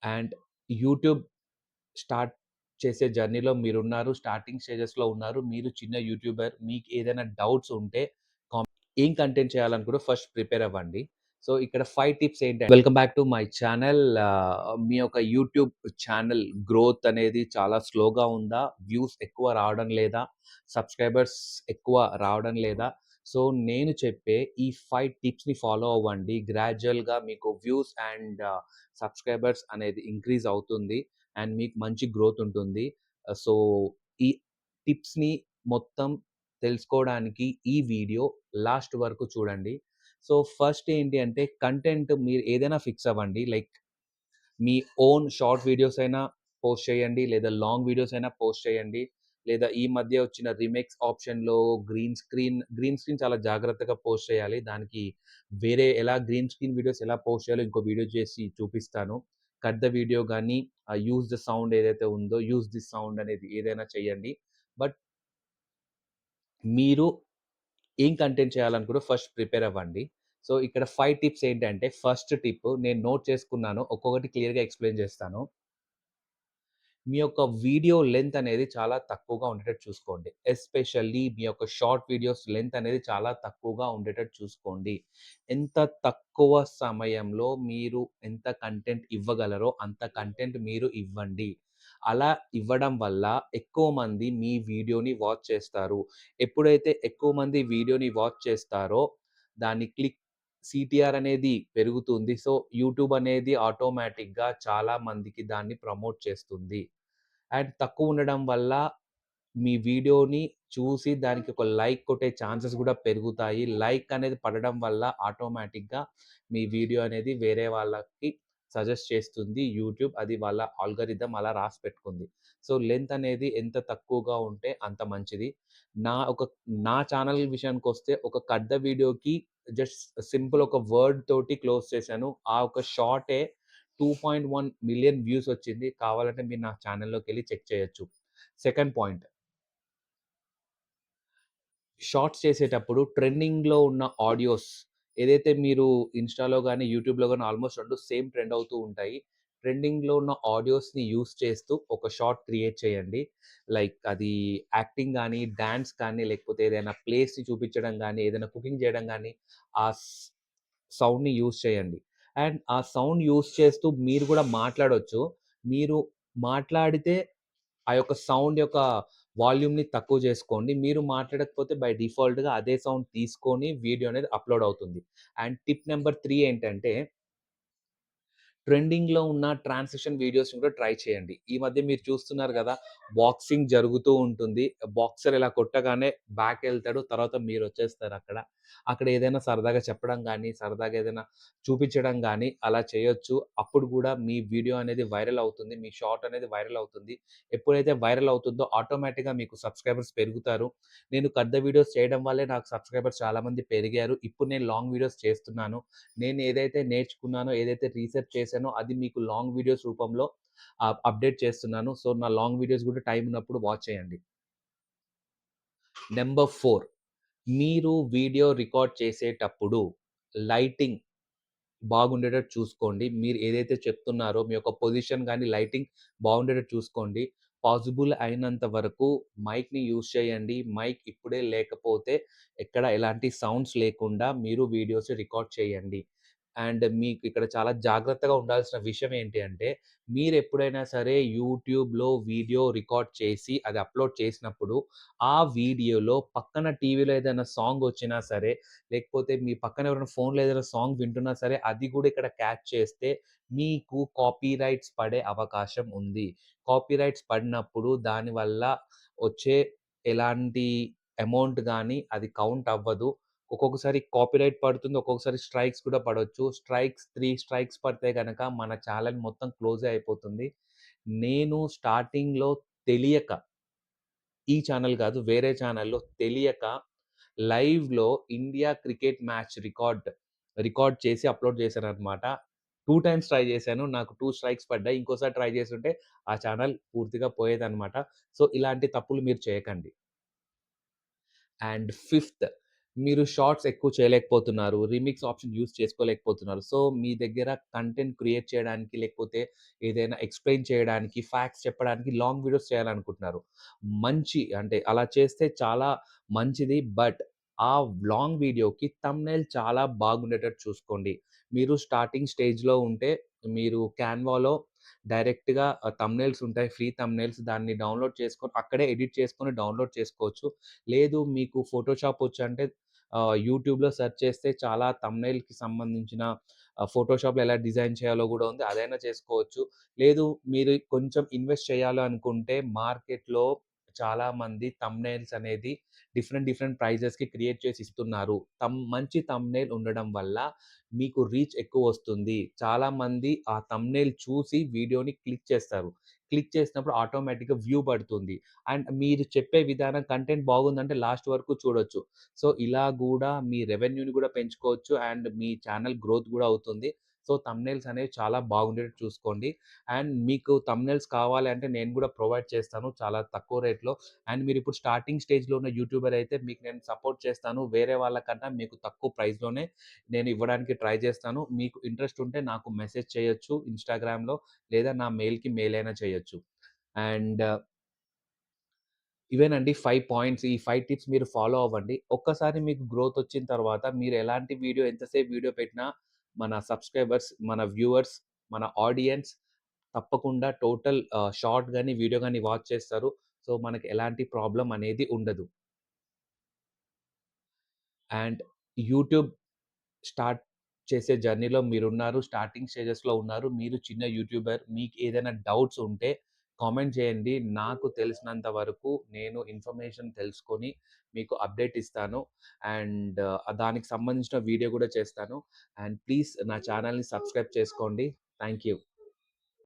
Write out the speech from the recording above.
And YouTube start చేసే జర్నీలో మీరున్నారు. స్టార్టింగ్ స్టేజెస్‌లో ఉన్నారు. మీరు చిన్న యూట్యూబర్. మీకు ఏదైనా డౌట్స్ ఉంటే ఏం కంటెంట్ చేయాలని కూడా ఫస్ట్ ప్రిపేర్ అవ్వండి. సో, ఇక్కడ 5 టిప్స్ ఏంటంటే welcome back to my channel. మీ యొక్క యూట్యూబ్ ఛానల్ గ్రోత్ అనేది చాలా స్లోగా ఉందా? వ్యూస్ ఎక్కువ రావడం లేదా? సబ్‌స్క్రైబర్స్ ఎక్కువ రావడం లేదా? సో, నేను చెప్పే ఈ 5 టిప్స్‌ని ఫాలో అవ్వండి. గ్రాడ్యుయల్‌గా మీకు వ్యూస్ అండ్ సబ్‌స్క్రైబర్స్ అనేది ఇంక్రీజ్ అవుతుంది. అండ్ మీకు మంచి గ్రోత్ ఉంటుంది. సో, ఈ టిప్స్‌ని మొత్తం తెలుసుకోవడానికి ఈ వీడియో లాస్ట్ వరకు చూడండి. సో, ఫస్ట్ ఏంటి అంటే కంటెంట్ మీరు ఏదైనా ఫిక్స్ అవ్వండి. లైక్ మీ ఓన్ షార్ట్ వీడియోస్ అయినా పోస్ట్ చేయండి. లేదా లాంగ్ వీడియోస్ అయినా పోస్ట్ చేయండి. లేదా ఈ మధ్య వచ్చిన రీమేక్స్ ఆప్షన్‌లో గ్రీన్ స్క్రీన్ చాలా జాగ్రత్తగా పోస్ట్ చేయాలి. దానికి వేరే ఎలా గ్రీన్ స్క్రీన్ వీడియోస్ ఎలా పోస్ట్ చేయాలో ఇంకో వీడియో చేసి చూపిస్తాను. కట్ ద వీడియో గాని యూజ్ ద సౌండ్ ఏదైతే ఉందో యూజ్ దిస్ సౌండ్ అనేది ఏదైనా చేయండి. బట్ మీరు ఏం కంటెంట్ చేయాలనుకున్నారో ఫస్ట్ ప్రిపేర్ అవ్వండి. సో, ఇక్కడ 5 టిప్స్ ఏంటంటే, ఫస్ట్ టిప్ నేను నోట్ చేసుకున్నాను. ఒక్కొక్కటి క్లియర్‌గా ఎక్స్‌ప్లెయిన్ చేస్తాను. మీ యొక్క వీడియో లెంత్ అనేది చాలా తక్కువగా ఉండేటట్టు చూసుకోండి. ఎస్పెషల్లీ మీ యొక్క షార్ట్ వీడియోస్ లెంత్ అనేది చాలా తక్కువగా ఉండేటట్టు చూసుకోండి. ఎంత తక్కువ సమయంలో మీరు ఎంత కంటెంట్ ఇవ్వగలరో అంత కంటెంట్ మీరు ఇవ్వండి. అలా ఇవ్వడం వల్ల ఎక్కువ మంది మీ వీడియోని వాచ్ చేస్తారు. ఎప్పుడైతే ఎక్కువ మంది వీడియోని వాచ్ చేస్తారో దాని సీటీఆర్ అనేది పెరుగుతుంది. సో, యూట్యూబ్ అనేది ఆటోమేటిక్‌గా చాలా మందికి దాన్ని ప్రమోట్ చేస్తుంది. అండ్ తక్కువుండడం వల్ల మీ వీడియోని చూసి దానికి ఒక లైక్ కొట్టే ఛాన్సెస్ గూడా పెరుగుతాయి. లైక్ అనేది పడడం వల్ల ఆటోమేటిక్‌గా మీ వీడియో అనేది వేరే వాళ్ళకి సజెస్ట్ చేస్తుంది యూట్యూబ్. అది వాళ్ళ ఆల్గారిథం అలా రాసి పెట్టుకుంది. సో, లెంత్ అనేది ఎంత తక్కువగా ఉంటే అంత మంచిది. నా ఒక నా ఛానల్ విషయానికొస్తే ఒక కట్ ద వీడియోకి జస్ట్ సింపుల్ ఒక వర్డ్ తోటి క్లోజ్ చేశాను. ఆ ఒక షార్టే 2.1 మిలియన్ వ్యూస్ వచ్చింది. కావాలంటే మీరు నా ఛానెల్‌లోకెళ్ళి చెక్ చేయొచ్చు. సెకండ్ పాయింట్, షార్ట్స్ చేసేటప్పుడు ట్రెండింగ్‌లో ఉన్న ఆడియోస్ ఏదైతే మీరు ఇన్‌స్టాలో గాని, యూట్యూబ్‌లో గాని ఆల్‌మోస్ట్ 2 సేమ్ ట్రెండ్ అవుతూ ఉంటాయి. ట్రెండింగ్‌లో ఉన్న ఆడియోస్‌ని యూజ్ చేస్తూ ఒక షార్ట్ క్రియేట్ చేయండి. లైక్ అది యాక్టింగ్ గాని, డాన్స్ కానీ, లేకపోతే ఏదైనా ప్లేస్‌ని చూపించడం గాని, ఏదైనా కుకింగ్ చేయడం గాని, ఆ సౌండ్‌ని యూజ్ చేయండి. అండ్ ఆ సౌండ్ యూజ్ చేస్తూ మీరు గూడా మాట్లాడొచ్చు. మీరు మాట్లాడితే ఆ యొక్క సౌండ్ యొక్క వాల్యూమ్‌ని తక్కువ జేసుకోండి. మీరు మాట్లాడకపోతే బై డిఫాల్ట్‌గా అదే సౌండ్ తీసుకొని వీడియో అనేది అప్‌లోడ్ అవుతుంది. అండ్ టిప్ నంబర్ 3 ఏంటంటే ట్రెండింగ్‌లో ఉన్న ట్రాన్సిషన్ వీడియోస్‌ని కూడా ట్రై చేయండి. ఈ మధ్య మీరు చూస్తున్నారు గదా! బాక్సింగ్ జరుగుతూ ఉంటుంది. బాక్సర్ ఇలా కొట్టగానే బ్యాకెళ్తాడు. తర్వాత మీరొచ్చేస్తారక్కడ. అక్కడ ఏదైనా సరదాగా చెప్పడం గానీ, సరదాగా ఏదైనా చూపించడం గానీ అలా చేయొచ్చు. అప్పుడు గూడా మీ వీడియో అనేది వైరల్ అవుతుంది. మీ షార్ట్ అనేది వైరల్ అవుతుంది. ఎప్పుడైతే వైరల్ అవుతుందో ఆటోమేటిక్‌గా మీకు సబ్‌స్క్రైబర్స్ పెరుగుతారు. నేను కట్ ద వీడియోస్ చేయడం వల్లే నాకు సబ్‌స్క్రైబర్స్ చాలామంది పెరిగారు. ఇప్పుడు నేను లాంగ్ వీడియోస్ చేస్తున్నాను. నేను ఏదైతే నేర్చుకున్నానో, ఏదైతే రీసెర్చ్ చేశానో అది మీకు లాంగ్ వీడియోస్ రూపంలో అప్‌డేట్ చేస్తున్నాను. సో, నా లాంగ్ వీడియోస్ గూడా టైమ్ ఉన్నప్పుడు వాచ్ చేయండి. నంబర్ 4, మీరు వీడియో రికార్డ్ చేసేటప్పుడు లైటింగ్ బాగుండేటట్టు చూసుకోండి. మీరు ఏదైతే చెప్తున్నారో మీ యొక్క పొజిషన్ గాని, లైటింగ్ బాగుండేటట్టు చూసుకోండి. పాసిబుల్ అయినంత వరకు మైక్‌ని యూజ్ చేయండి. మైక్ ఇప్పుడే లేకపోతే ఎక్కడ ఎలాంటి సౌండ్స్ లేకుండా మీరు వీడియోస్ రికార్డ్ చేయండి. అండ్ మీకు ఇక్కడ చాలా జాగ్రత్తగా ఉండాల్సిన విషయం ఏంటి అంటే, మీరెప్పుడైనా సరే యూట్యూబ్‌లో వీడియో రికార్డ్ చేసి అది అప్‌లోడ్ చేసినప్పుడు, ఆ వీడియోలో పక్కన టీవీలో ఏదైనా సాంగ్ వచ్చినా సరే, లేకపోతే మీ పక్కన ఎవరైనా ఫోన్‌లో ఏదైనా సాంగ్ వింటున్నా సరే, అది కూడా ఇక్కడ క్యాచ్ చేస్తే మీకు కాపీరైట్స్ పడే అవకాశం ఉంది. కాపీరైట్స్ పడినప్పుడు దానివల్ల వచ్చే ఎలాంటి అమౌంట్ గాని అది కౌంట్ అవ్వదు. ఒక్కొక్కసారి కాపీరైట్ పడుతుంది. ఒక్కొక్కసారి స్ట్రైక్స్ కూడా పడొచ్చు. 3 స్ట్రైక్స్ పడితే గనక మన ఛానెల్ మొత్తం క్లోజే అయిపోతుంది. నేను స్టార్టింగ్‌లో తెలియక ఈ ఛానెల్ కాదు వేరే ఛానెల్‌లో తెలియక లైవ్‌లో ఇండియా క్రికెట్ మ్యాచ్ రికార్డ్ చేసి అప్‌లోడ్ చేశాననమాట. 2 టైమ్స్ ట్రై చేశాను. నాకు 2 స్ట్రైక్స్ పడ్డాయి. ఇంకోసారి ట్రై చేసుంటే ఆ ఛానెల్ పూర్తిగా పోయేదనమాట. సో, ఇలాంటి తప్పులు మీరు చేయకండి. అండ్ ఫిఫ్త్, మీరు షార్ట్స్ ఎక్కువ చేయలేకపోతున్నారు. రీమిక్స్ ఆప్షన్ యూజ్ చేసుకోలేకపోతున్నారు. సో, మీ దగ్గర కంటెంట్ క్రియేట్ చేయడానికి, లేకపోతే ఏదైనా ఎక్స్‌ప్లెయిన్ చేయడానికి, ఫ్యాక్ట్స్ చెప్పడానికి లాంగ్ వీడియోస్ చేయాలనుకుంటున్నారు. మంచి అంటే అలా చేస్తే చాలా మంచిది. బట్ ఆ లాంగ్ వీడియోకి థంబ్‌నెయిల్ చాలా బాగుండేటట్టు చూసుకోండి. మీరు స్టార్టింగ్ స్టేజ్‌లో ఉంటే మీరు క్యాన్వాలో డైరెక్ట్‌గా థంబ్‌నెయిల్స్ ఉంటాయి. ఫ్రీ థంబ్‌నెయిల్స్ దాన్ని డౌన్‌లోడ్ చేసుకొని అక్కడే ఎడిట్ చేసుకొని డౌన్‌లోడ్ చేసుకోవచ్చు. లేదు మీకు ఫోటోషాప్ వచ్చంటే యూట్యూబ్‌లో సెర్చ్ చేస్తే చాలా థంబ్‌నెయిల్‌కి సంబంధించిన ఫోటోషాప్‌లో ఎలా డిజైన్ చేయాలో గూడా ఉంది. అదైనా చేసుకోవచ్చు. లేదు మీరు కొంచెం ఇన్వెస్ట్ చేయాలి అనుకుంటే మార్కెట్‌లో చాలామంది థంబ్‌నెయిల్స్ అనేది డిఫరెంట్ డిఫరెంట్ ప్రైజెస్‌కి క్రియేట్ చేసి ఇస్తున్నారు. మంచి థంబ్‌నెయిల్ ఉండడం వల్ల మీకు రీచ్ ఎక్కువొస్తుంది. చాలామంది ఆ థంబ్‌నెయిల్ చూసి వీడియోని క్లిక్ చేస్తారు. క్లిక్ చేసినప్పుడు ఆటోమేటిక్‌గా వ్యూ పడుతుంది. అండ్ మీరు చెప్పే విధానం కంటెంట్ బాగుందంటే లాస్ట్ వరకు చూడొచ్చు. సో, ఇలా గూడా మీ రెవెన్యూని గూడా పెంచుకోవచ్చు. అండ్ మీ ఛానల్ గ్రోత్ గూడా అవుతుంది. సో, థంబ్‌నెయిల్స్ అనేవి చాలా బాగుండేటట్టు చూసుకోండి. అండ్ మీకు థంబ్‌నెయిల్స్ కావాలి అంటే నేను గూడా ప్రొవైడ్ చేస్తాను చాలా తక్కువ రేట్‌లో. అండ్ మీరిప్పుడు స్టార్టింగ్ స్టేజ్‌లో ఉన్న యూట్యూబర్ అయితే మీకు నేను సపోర్ట్ చేస్తాను. వేరే వాళ్ళకన్నా మీకు తక్కువ ప్రైస్‌లోనే నేను ఇవ్వడానికి ట్రై చేస్తాను. మీకు ఇంట్రెస్ట్ ఉంటే నాకు మెసేజ్ చేయొచ్చు ఇన్‌స్టాగ్రామ్‌లో, లేదా నా మెయిల్‌కి మెయిల్ అయినా చేయొచ్చు. అండ్ ఇవేనండి 5 పాయింట్స్. ఈ 5 టిప్స్ మీరు ఫాలో అవ్వండి. ఒక్కసారి మీకు గ్రోత్ వచ్చిన తర్వాత మీరు ఎలాంటి వీడియో ఎంతసేపు వీడియో పెట్టినా మన సబ్‌స్క్రైబర్స్, మన వ్యూవర్స్, మన ఆడియన్స్ తప్పకుండా టోటల్ షార్ట్ గాని, వీడియో గాని వాచ్ చేస్తారు. సో, మనకి ఎలాంటి ప్రాబ్లమ్ అనేది ఉండదు. అండ్ యూట్యూబ్ స్టార్ట్ చేసే జర్నీలో మీరున్నారు. స్టార్టింగ్ స్టేజెస్‌లో ఉన్నారు. మీరు చిన్న యూట్యూబర్. మీకు ఏదైనా డౌట్స్ ఉంటే కామెంట్ చేయండి. నాకు తెలిసినంత వరకు నేను ఇన్ఫర్మేషన్ తెలుసుకొని మీకు అప్డేట్ ఇస్తాను. అండ్ దానికి సంబంధించిన వీడియో కూడా చేస్తాను. అండ్ ప్లీజ్ నా ఛానెల్‌ని సబ్స్క్రైబ్ చేసుకోండి. Thank you.